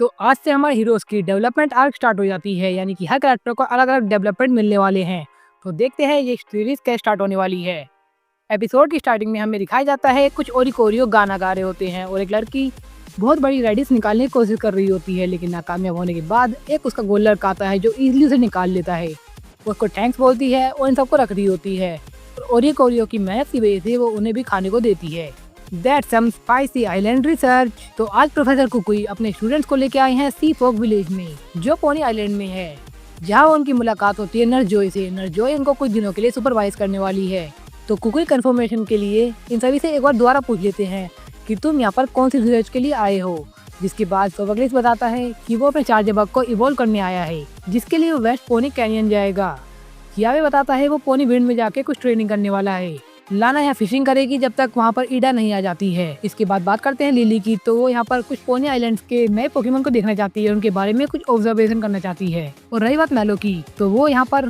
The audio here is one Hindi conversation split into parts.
तो आज से हमारे हीरोज की डेवलपमेंट आर्क स्टार्ट हो जाती है, यानी कि हर कैरेक्टर को अलग अलग डेवलपमेंट मिलने वाले हैं। तो देखते हैं ये सीरीज कैसे स्टार्ट होने वाली है। एपिसोड की स्टार्टिंग में हमें दिखाया जाता है कुछ ओरिकोरियो गाना गा रहे होते हैं और एक लड़की बहुत बड़ी रेडिस निकालने की कोशिश कर रही होती है, लेकिन नाकामयाब होने के बाद एक उसका गोल लड़का आता है जो इजीली उसे निकाल लेता है। वो उसको थैंक्स बोलती है और इन सबको रख रही होती है। ओरिकोरियो की मेहनत की वजह से वो उन्हें भी खाने को देती है। That's some spicy island research। तो आज प्रोफेसर कुकुई अपने स्टूडेंट्स को लेके आए हैं सी फोक विलेज में, जो पोनी आइलैंड में है, जहाँ उनकी मुलाकात होती है नर्स जोई से। नर्स जोई उनको कुछ दिनों के लिए सुपरवाइज करने वाली है। तो कुकुई कंफर्मेशन के लिए इन सभी से एक बार दोबारा पूछ लेते हैं कि तुम यहाँ पर कौन सी रिसर्च के लिए आए हो। जिसके बाद सोवगलिस बताता है कि वो अपने चार्जर बग को इवॉल्व करने आया है, जिसके लिए वो वेस्ट पोनी कैनियन जाएगा। यावे बताता है वो पोनी विंड में जाके कुछ ट्रेनिंग करने वाला है। लाना यहाँ फिशिंग करेगी जब तक वहाँ पर ईडा नहीं आ जाती है। इसके बाद बात करते हैं लिली की। तो वो यहाँ पर कुछ पोनी आइलैंड्स के नए पोकेमोन को देखना चाहती है, उनके बारे में कुछ ऑब्जर्वेशन करना चाहती है। और रही बात मैलो की, तो वो यहाँ पर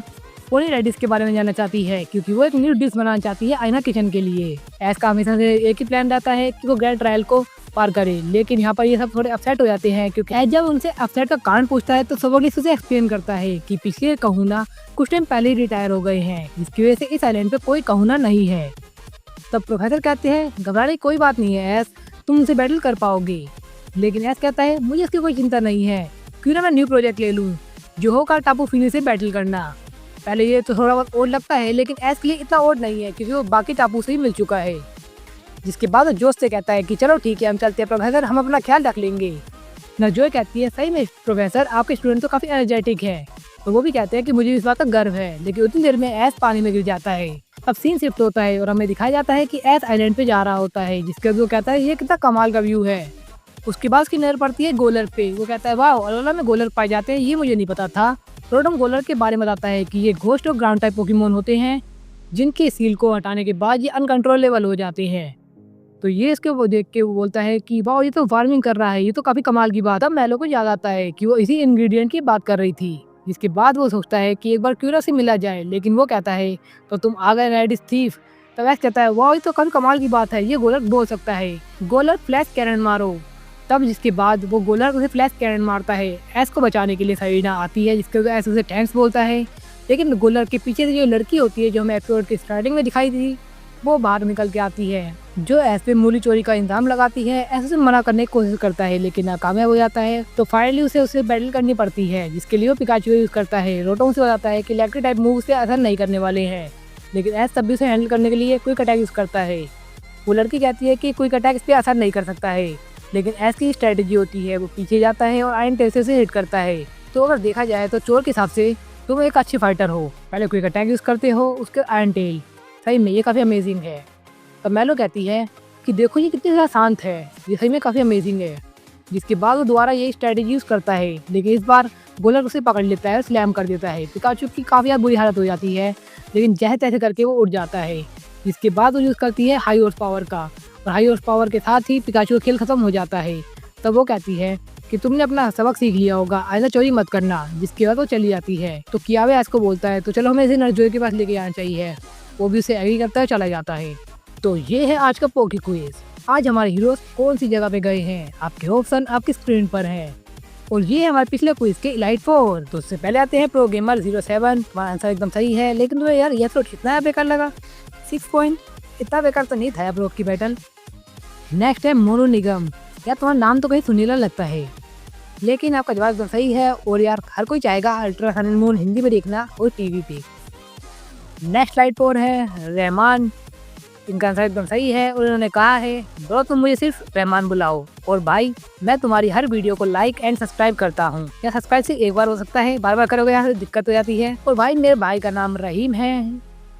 पोनी रेडिस के बारे में जानना चाहती है, क्योंकि वो एक न्यू डिश बनाना चाहती है आईना किचन के लिए। ऐस का हमेशा से एक ही प्लान रहता है कि वो ग्रैंड ट्रायल को पार करे, लेकिन यहाँ पर ये सब थोड़े अपसेट हो जाते हैं, क्योंकि ऐस जब उनसे अपसेट का कारण पूछता है तो सोवगलिस उसे एक्सप्लेन करता है कि पिछले कहूना कुछ टाइम पहले ही रिटायर हो गए हैं, जिसकी वजह से इस आइलैंड पे कोई कहूना नहीं है। तब प्रोफेसर कहते हैं घबराने की कोई बात नहीं है ऐस, तुम उनसे बैटल कर पाओगे। लेकिन ऐस कहता है मुझे इसकी कोई चिंता नहीं है, क्यों ना मैं न्यू प्रोजेक्ट ले लूँ जो होगा टापू फिनी से बैटल करना। पहले ये तो थोड़ा बहुत ओड लगता है, लेकिन ऐस के लिए इतना ओड नहीं है, क्योंकि वो बाकी टापू से ही मिल चुका है। जिसके बाद वो जोश से कहता है कि चलो ठीक है, हम चलते हैं प्रोफेसर, हम अपना ख्याल रख लेंगे। नजोय कहती है सही में प्रोफेसर, आपके स्टूडेंट तो काफी एनर्जेटिक है। तो वो भी कहते हैं कि मुझे इस बात का गर्व है, लेकिन उतनी देर में ऐस पानी में गिर जाता है। अब सीन शिफ्ट होता है और हमें दिखाया जाता है कि ऐस आइलैंड पे जा रहा होता है, जिसके बाद वो कहता है ये कितना कमाल का व्यू है। उसके बाद उसकी नजर पड़ती है गोलर पे। वो कहता है वाह, अलोला में गोलर पाए जाते हैं, ये मुझे नहीं पता था। रोडम गोलर के बारे में बताता है कि ये घोस्ट और ग्राउंड टाइप पोकेमोन होते हैं, जिनके सील को हटाने के बाद ये अनकंट्रोलेबल हो जाते हैं। तो ये इसके वो देख के वो बोलता है कि वाह, ये तो फार्मिंग कर रहा है, ये तो काफी कमाल की बात है। मैलो को याद आता है कि वो इसी इंग्रेडिएंट की बात कर रही थी। जिसके बाद वो सोचता है कि एक बार क्यूरा से मिला जाए, लेकिन वो कहता है तो तुम आ गए रेडिस थीफ। तो वैस कहता है वाह, ये तो काफी कमाल की बात है, ये गोलर बोल सकता है, गोलर फ्लैश कैरन मारो। तब जिसके बाद वो गोलर उसे फ्लैश कैरन मारता है। ऐस को बचाने के लिए सरीना आती है, जिसके वजह से उसे थैंक्स बोलता है। लेकिन गोलर के पीछे से जो लड़की होती है, जो हमें एपिसोड की स्टार्टिंग में दिखाई थी, वो बाहर निकल के आती है, जो ऐस पे मूली चोरी का इंतजाम लगाती है। ऐसे से मना करने की कोशिश करता है, लेकिन नाकामयाब हो जाता है। तो फाइनली उसे बैटल करनी पड़ती है, जिसके लिए वो पिकाचू यूज करता है। रोटोंग से बताता है कि इलेक्ट्रिक टाइप मूव से असर नहीं करने वाले हैं, लेकिन ऐस तब भी उसे हैंडल करने के लिए क्विक अटैक यूज करता है। वो लड़की कहती है कि क्विक अटैक इस पर असर नहीं कर सकता है, लेकिन ऐस की स्ट्रेटेजी होती है, वो पीछे जाता है और आयरन टेल से हिट करता है। तो अगर देखा जाए तो चोर के हिसाब से तुम एक अच्छे फाइटर हो, पहले क्विक अटैक यूज करते हो, उसके आयरन टेल। सही में ये काफी अमेजिंग है। तो मैलो कहती है कि देखो ये कितनी ज़्यादा शांत है, ये सही में काफ़ी अमेजिंग है। जिसके बाद वो दोबारा ये स्ट्रेटेजी यूज़ करता है, लेकिन इस बार गोलर उसे पकड़ लेता है और स्लैम कर देता है। पिकाचू की काफ़ी ज़्यादा बुरी हालत हो जाती है, लेकिन जैसे तैसे करके वो उठ जाता है। जिसके बाद वो यूज़ करती है हाई हॉर्स पावर का, और हाई हॉर्स पावर के साथ ही पिकाचू का खेल खत्म हो जाता है। तब वो कहती है कि तुमने अपना सबक सीख लिया होगा, आइंदा चोरी मत करना। जिसके बाद वो चली जाती है। तो कियावे ऐस को बोलता है तो चलो हमें इसे नर्स जोई के पास लेके आना चाहिए। वो भी उसे एग्री करता है, चला जाता है। तो ये है आज का पोकी क्विज। आज हमारे हीरोज कौन सी जगह पे गए हैं, आपके ऑप्शन आपकी स्क्रीन पर हैं। और ये है हमारे पिछले क्विज के इलाइट 4। तो उससे पहले आते हैं प्रो गेमर 07। तुम्हारा आंसर एकदम सही है, लेकिन तुम्हें यार ये तो कितना बेकार लगा, 6 पॉइंट। इतना बेकार तो नहीं था प्रो की बैटल। नेक्स्ट है मोनू निगम। यार तुम्हारा नाम तो कहीं सुनीला लगता है, लेकिन आपका जवाब एकदम सही है। और यार हर कोई चाहेगा ultra sun and moon Hindi में देखना और टीवी पे। नेक्स्ट लाइट 4 है रहमान। इनका आंसर एकदम सही है और उन्होंने कहा है ब्रो तुम मुझे सिर्फ रहमान बुलाओ, और भाई मैं तुम्हारी हर वीडियो को लाइक एंड सब्सक्राइब करता हूँ। या सब्सक्राइब से एक बार हो सकता है, बार बार करोगे यहाँ से दिक्कत हो जाती है। और भाई मेरे भाई का नाम रहीम है,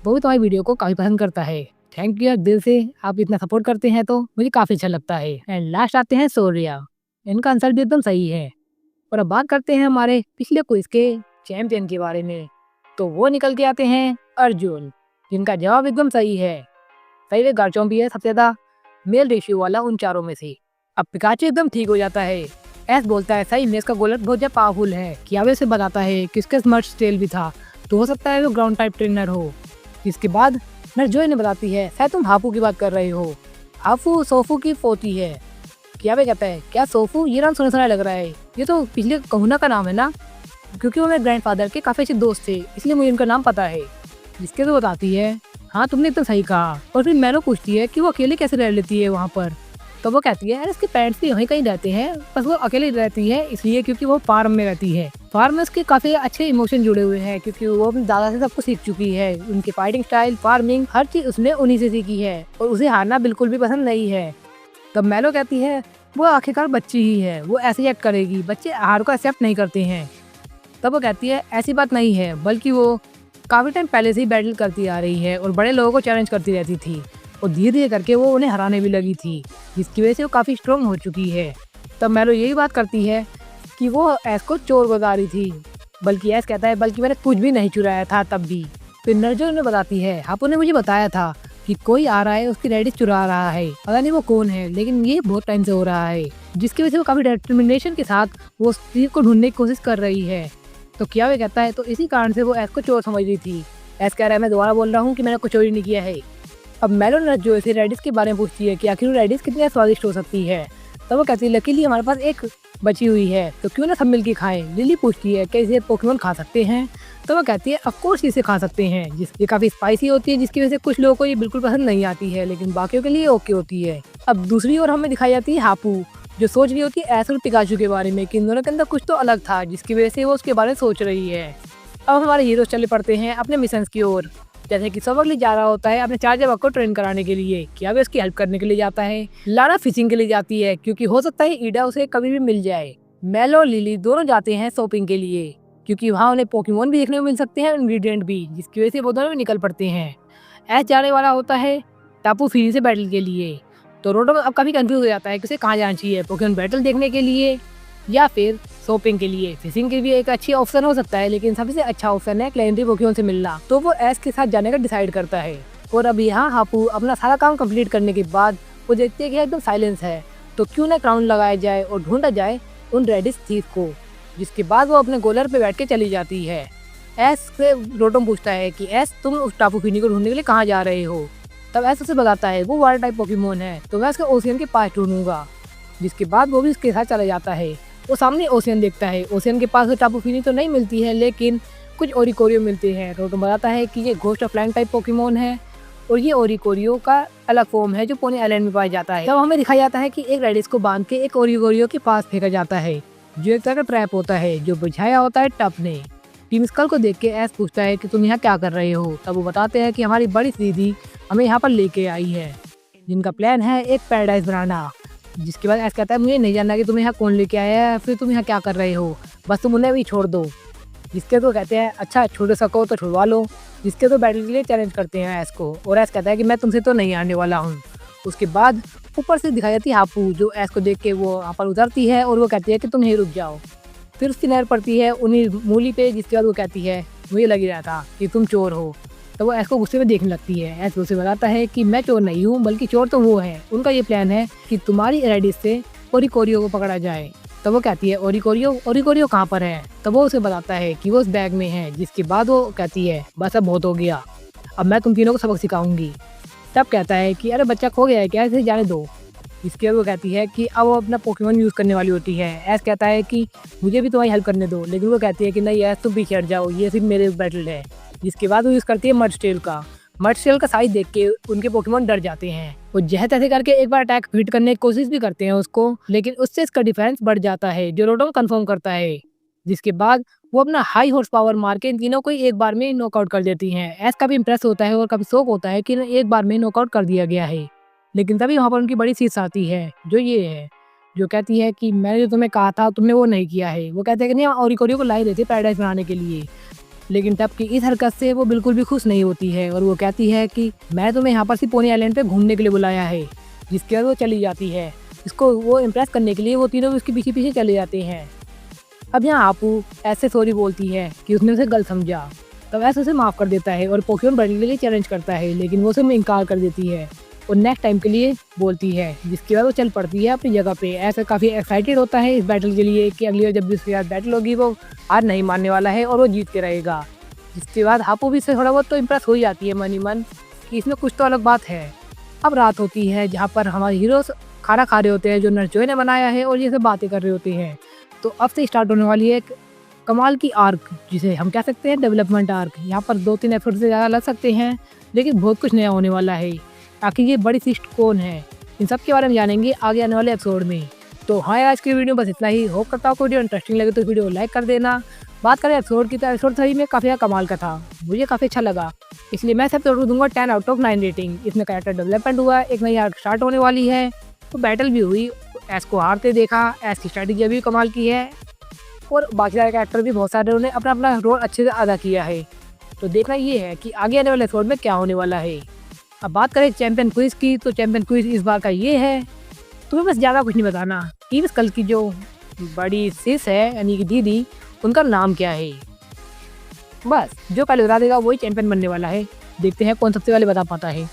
वो भी तुम्हारी वीडियो को काफी पसंद करता है। थैंक यू दिल से, आप इतना सपोर्ट करते हैं तो मुझे काफी अच्छा लगता है। एंड लास्ट आते हैं सोरिया। इनका आंसर भी एकदम सही है। और अब बात करते हैं हमारे पिछले क्विज के चैंपियन के बारे में। तो वो निकल के आते हैं अर्जुन, जिनका जवाब एकदम सही है। सही में गार्चों भी है सबसे ज्यादा मेल रेशियो वाला उन चारों में से। अब पिकाचू एकदम ठीक हो जाता है। ऐस बोलता है सही में इसका गोलर बहुत ज्यादा पावरफुल है। कियावे से बताता है कि इसका स्मर्ट स्टेल भी था, तो हो सकता है वो ग्राउंड टाइप ट्रेनर हो। इसके बाद नर्स जोई ने बताती है शायद तुम हाफू की बात कर रहे हो। हाफू सोफू की पोती है। कियावे कहता है, क्या सोफू, ये नाम सुना लग रहा है, ये तो पिछले कहूना का नाम है ना, क्योंकि वो मेरे ग्रैंडफादर के काफी अच्छे दोस्त थे, इसलिए मुझे उनका नाम पता है। जिसके तो बताती है, हाँ तुमने एकदम सही कहा। और फिर मैलो पूछती है कि वो अकेले कैसे रह लेती है वहाँ पर। तो वो कहती है, अरे इसके पेरेंट्स भी वहीं कहीं रहते हैं, बस वो अकेले रहती है इसलिए क्योंकि वो फार्म में रहती है। फार्म में उसके काफी अच्छे इमोशन जुड़े हुए हैं, क्योंकि वो अपने दादा से सब कुछ सीख चुकी है। उनकी फाइटिंग स्टाइल, फार्मिंग, हर चीज उसने उन्हीं से सीखी है और उसे हारना बिल्कुल भी पसंद नहीं है। तब मैलो कहती है, वो आखिरकार बच्ची ही है, वो ऐसे ही एक्ट करेगी, बच्चे हार को एक्सेप्ट नहीं करते हैं। तब वो कहती है, ऐसी बात नहीं है, बल्कि वो काफ़ी टाइम पहले से ही बैटल करती आ रही है और बड़े लोगों को चैलेंज करती रहती थी और धीरे धीरे करके वो उन्हें हराने भी लगी थी, जिसकी वजह से वो काफ़ी स्ट्रॉन्ग हो चुकी है। तब मैलो यही बात करती है कि वो ऐस को चोर बता रही थी, बल्कि ऐस कहता है, बल्कि मैंने कुछ भी नहीं चुराया था तब भी। फिर नर्जो उन्हें बताती है, आपने ने मुझे बताया था कि कोई आ रहा है, उसकी रेडिस चुरा रहा है, पता नहीं वो कौन है, लेकिन ये बहुत टाइम से हो रहा है, जिसकी वजह से वो काफ़ी डिटर्मिनेशन के साथ वो उस चीज़ को ढूंढने की कोशिश कर रही है। तो कियावे कहता है, तो इसी कारण से वो ऐस को चोर समझ रही थी। ऐस कह रहा है, मैं दोबारा बोल रहा हूँ कि मैंने कुछ चोरी नहीं किया है। अब मैलो नर्जो से रेडिस के बारे में पूछती है कि आखिर रेडिस कितनी स्वादिष्ट हो सकती है। तो वो कहती है, लकीली हमारे पास एक बची हुई है, तो क्यों ना सब मिलकर खाएं। लिली पूछती है, क्या इसे पोकेमोन खा सकते हैं। तो वो कहती है, ऑफ कोर्स इसे खा सकते हैं, ये काफ़ी स्पाइसी होती है, जिसकी वजह से कुछ लोगों को ये बिल्कुल पसंद नहीं आती है, लेकिन बाकियों के लिए ओके होती है। अब दूसरी ओर हमें दिखाई जाती है हापू, जो सोच रही होती है ऐस और पिकाचू के बारे में कि इन दोनों के अंदर कुछ तो अलग था, जिसकी वजह से वो उसके बारे में सोच रही है। अब हमारे हीरो चले पड़ते हैं अपने मिशन की ओर। जैसे कि सोवगली जा रहा होता है अपने चार्जर को ट्रेन कराने के लिए, क्या वे उसकी हेल्प करने के लिए जाता है। लारा फिशिंग के लिए जाती है, क्योंकि हो सकता है ईडा उसे कभी भी मिल जाए। मैलो और लिली दोनों जाते हैं शॉपिंग के लिए, क्योंकि वहाँ उन्हें पोकेमोन भी देखने को मिल सकते हैं, इंग्रेडिएंट भी, जिसकी वजह से वो दोनों भी निकल पड़ते हैं। ऐस जाने वाला होता है टापू फ्री से बैटल के लिए। तो रोडो अब काफ़ी कंफ्यूज हो जाता है कि उसे कहाँ जाना चाहिए, पोकेमोन बैटल देखने के लिए या फिर शॉपिंग के लिए। फिशिंग के भी एक अच्छी ऑप्शन हो सकता है, लेकिन सबसे अच्छा ऑप्शन है क्लेंडरी पोकेमोन से मिलना। तो वो ऐस के साथ जाने का डिसाइड करता है। और अब यहाँ हापू अपना सारा काम कंप्लीट करने के बाद वो देखते हैं कि एकदम साइलेंस है, तो क्यों ना क्राउन लगाया जाए और ढूंढा जाए उन रेडिस थीफ को। जिसके बाद वो अपने गोलर पे बैठ के चली जाती है। ऐस से रोटम पूछता है कि ऐस, तुम उस टापू फिनी को ढूंढने के लिए कहाँ जा रहे हो। तब ऐस उसे बताता है, वो वाटर टाइप पोकेमोन है, तो मैं उसके ओशियन के पास ढूंढूंगा। जिसके बाद वो भी उसके साथ चला जाता है। वो सामने ओशियन देखता है, ओशियन के पास टापू फिनी तो नहीं मिलती है, लेकिन कुछ ओरिकोरियो मिलते हैं। रोटम बताता है कि ये घोस्ट ऑफ फ्लैंग टाइप पोकेमोन है और ये ओरिकोरियो का अलग फॉर्म है जो पोनी आइलैंड में पाया जाता है। तब हमें दिखाया जाता है कि एक रेडिस को बांध के एक ओरिकोरियो के पास फेंका जाता है, जो एक तरह का ट्रैप होता है जो बुझाया होता है टप ने। टीम स्कल को देख के ऐस पूछता है कि तुम यहाँ क्या कर रहे हो। तब वो बताते हैं कि हमारी बड़ी दीदी हमें यहाँ पर लेके आई है, जिनका प्लान है एक पैराडाइज बनाना। जिसके बाद ऐस कहता है, मुझे नहीं जानना कि तुम्हें यहाँ कौन लेके आया है, फिर तुम यहाँ क्या कर रहे हो, बस तुम उन्हें भी छोड़ दो। जिसके तो कहते हैं, अच्छा छोड़ सको तो छुड़वा लो। जिसके तो बैटल के लिए चैलेंज करते हैं ऐस को, और ऐस कहता है कि मैं तुमसे तो नहीं आने वाला हूँ। उसके बाद ऊपर से दिखाई जाती है हापू, जो ऐस को देख के वो वहाँ पर उतरती है और वो कहती है कि तुम यहीं रुक जाओ। फिर उसकी नहर पड़ती है उन्हीं मूली पे, जिसके बाद वो कहती है, मुझे लग रहा था कि तुम चोर हो। तो वो ऐस को गुस्से में देखने लगती है। ऐस उसे बताता है कि मैं चोर नहीं हूँ, बल्कि चोर तो वो है, उनका ये प्लान है कि तुम्हारी रेडिस से ओरिकोरियो को पकड़ा जाए। तो वो कहती है, ओरिकोरियो कहाँ पर है। तो वो उसे बताता है कि वो उस बैग में है। जिसके बाद वो कहती है, बस अब बहुत हो गया, अब मैं तुम तीनों को सबक सिखाऊंगी। तब कहता है कि अरे बच्चा खो गया है क्या, इसे जाने दो। इसके बाद वो कहती है कि अब वो अपना पोकेमोन यूज़ करने वाली होती है। ऐस कहता है कि मुझे भी तुम्हारी हेल्प करने दो, लेकिन वो कहती है कि नहीं ऐस, तुम पीछे हट जाओ, ये सिर्फ मेरे बैटल है। जिसके बाद वो यूज़ करती है मडस्टेल का। मडस्टेल का साइज देख के उनके पोकेमोन डर जाते हैं। वो जैसे तैसे करके एक बार अटैक हिट करने की कोशिश भी करते हैं उसको, लेकिन उससे इसका डिफेंस बढ़ जाता है, जो रोटम कंफर्म करता है। जिसके बाद वो अपना हाई हॉर्स पावर मार के इन तीनों को एक बार में नॉकआउट कर देती हैं। ऐस काफी इंप्रेस होता है और काफी शौक होता है कि एक बार में नॉकआउट कर दिया गया है। लेकिन तभी वहाँ पर उनकी बड़ी चीज आती है, जो ये है, जो कहती है कि मैंने जो तुम्हें कहा था तुमने वो नहीं किया है। वो कहते हैं कि नहीं, ओरिकोरियो को लाई रहे थे पैराडाइज बनाने के लिए। लेकिन टप की इस हरकत से वो बिल्कुल भी खुश नहीं होती है और वो कहती है कि मैं तुम्हें यहाँ पर सिर्फ पोनी आइलैंड पे घूमने के लिए बुलाया है। जिसके बाद वो चली जाती है। इसको वो इम्प्रेस करने के लिए वो तीनों उसके पीछे पीछे चले जाते हैं। अब यहाँ आपू ऐसे सॉरी बोलती है कि उसने उसे गलत समझा। तब ऐसे उसे माफ़ कर देता है और पोकेमोन बढ़ने के लिए चैलेंज करता है, लेकिन वो उसे इनकार कर देती है और नेक्स्ट टाइम के लिए बोलती है। जिसके बाद वो चल पड़ती है अपनी जगह पे। ऐसा काफ़ी एक्साइटेड होता है इस बैटल के लिए कि अगली बार जब भी उसके साथ बैटल होगी वो हार नहीं मानने वाला है और वो जीत के रहेगा। जिसके बाद हापू भी से थोड़ा बहुत तो इम्प्रेस हो जाती है मन ही मन कि इसमें कुछ तो अलग बात है। अब रात होती है, जहाँ पर हमारे हीरो खाना खा रहे होते हैं जो नर्स जोई ने बनाया है और ये सब बातें कर रहे होते हैं। तो अब से स्टार्ट होने वाली है एक कमाल की आर्क, जिसे हम कह सकते हैं डेवलपमेंट आर्क। यहाँ पर 2-3 एपिसोड से ज़्यादा लग सकते हैं, लेकिन बहुत कुछ नया होने वाला है। आखिर ये बड़ी सिस्ट कौन है, इन सब के बारे में जानेंगे आगे आने वाले एपिसोड में। तो हाँ, आज की वीडियो बस इतना ही। होप करता हूँ वीडियो इंटरेस्टिंग लगे तो वीडियो लाइक कर देना। बात करें एपिसोड की, तो एपिसोड 3 में काफ़ी कमाल का था, मुझे काफ़ी अच्छा लगा, इसलिए मैं सब जरूर दूंगा 10 आउट ऑफ 9 रेटिंग। इसमें कैरेक्टर डेवलपमेंट हुआ, एक नई आर्क स्टार्ट होने वाली है, तो बैटल भी हुई, एस को हारते देखा, एस की स्ट्रैटेजी भी कमाल की है, और बाकी सारे कैरेक्टर भी बहुत सारे उन्होंने अपना अपना रोल अच्छे से अदा किया है। तो देखना ये है कि आगे आने वाले एपिसोड में क्या होने वाला है। अब बात करें चैंपियन क्विज की, तो चैंपियन क्विज इस बार का ये है, तुम्हें बस ज़्यादा कुछ नहीं बताना कि कल की जो बड़ी सिस है यानी कि दीदी, उनका नाम क्या है। बस जो पहले बता देगा वही चैंपियन बनने वाला है। देखते हैं कौन सबसे पहले बता पाता है।